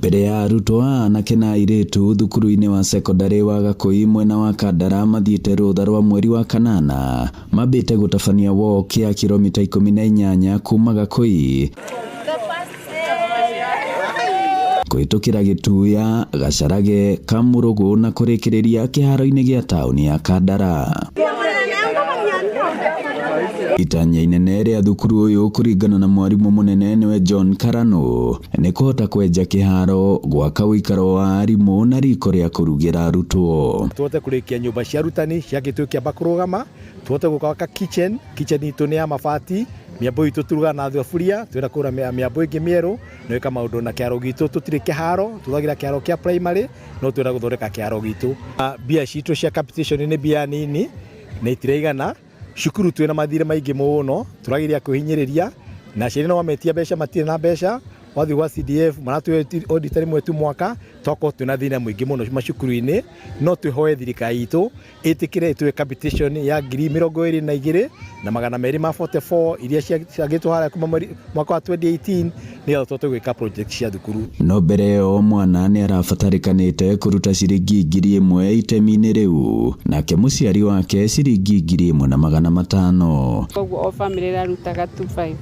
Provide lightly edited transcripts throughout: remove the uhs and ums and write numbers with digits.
mbere ya arutwo anake na airĩtu thukuru-inĩ wa secondary wa Gakũi mwena wa Kandara mathiĩte rũtha rwa mweri wa kanana mambĩte gũtabania walk ya kilomita 18 kuma Gakũi kũhĩtũkĩra Gĩtuya, Gacarage, Kamũrũgũ na kũrĩkĩrĩria kĩharo-inĩ gĩa taũni ya Kandara. Itanya inene rĩa thukuru ũyũ kũringana na mwarimũ mũnene nĩwe John Karano nĩ kũhota kwenja kĩharo, gwaka ũikaro wa arimũ na riko rĩa kũrugĩra arutwo. Tuhote kũrĩkia nyũmba cia arutani cia Gĩtuya kĩamba kũrũgama, tuhote gũka kitchen itũ nĩ ya mabati, mĩambo itũ turuga na thuburia, twĩra kũra mĩambo ĩngĩ mĩerũ, no ĩka maũndũ na kĩharo gitũ tũtirĩ kĩharo, tũthagira kĩharo kĩa primary, no twĩra gũthondeka kĩharo gitũ. Mbia citũ cia capitation nĩ mbia nini na itiraigana. Cukuru twĩna mathirĩ maingĩ mũno, tũrageria kwĩhinyĩrĩria na aciari no mametia mbeca matirĩ na mbeca, wathi gwa CDF maratũhe audit rimwe tu mwaka, toko twĩna thĩna mũingĩ mũno macukuru-inĩ, no twĩhoe thirikari itũ ĩtĩkĩre itũhe capitation ya 22,244 iria ciagĩtwo harĩa kuma mwaka wa 2018 nĩgetha tũhote gwĩka project cia thukuru. No mbere o mwana nĩ arabatarĩkanĩte kũruta ciringi 1,000 itemi-inĩ rĩu, nake mũciari wake ciringi 1,500. Koguo o family ĩrarutaga 25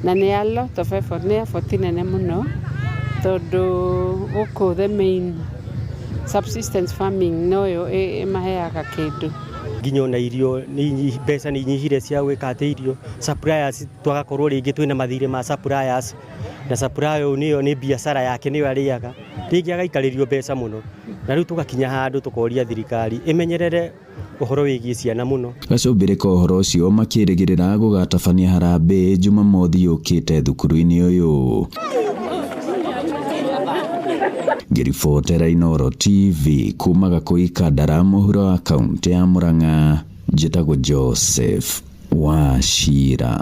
na nĩ a lot of effort, nĩ effort nene mũno tondũ gũkũ the main subsistence farming noyo ĩmaheaga kĩndũ. Nginyo na irio mbeca nĩ inyihire cia gwĩka atĩ irio, suppliers twagakorwo rĩngĩ twĩna mathirĩ ma suppliers na supplier ũyũ nĩ biacara yake nĩyo arĩaga, rĩngĩ agaikarĩrio mbeca mũno, na rĩu tũgakinya handũ tũkoria thirikari ĩmenyerere ũhoro wĩgiĩ ciana mũno. Gacumbĩrĩka ũhoro ũcio makĩrĩgĩrĩra gũgatabania harambĩ Jumamothi yũkĩte thukuru-inĩ ũyũ. Ngĩribotera Inooro TV kuma Gakũi Kandara mũhuro wa kaunti ya Murang'a, njĩtagwo Joseph Wachira.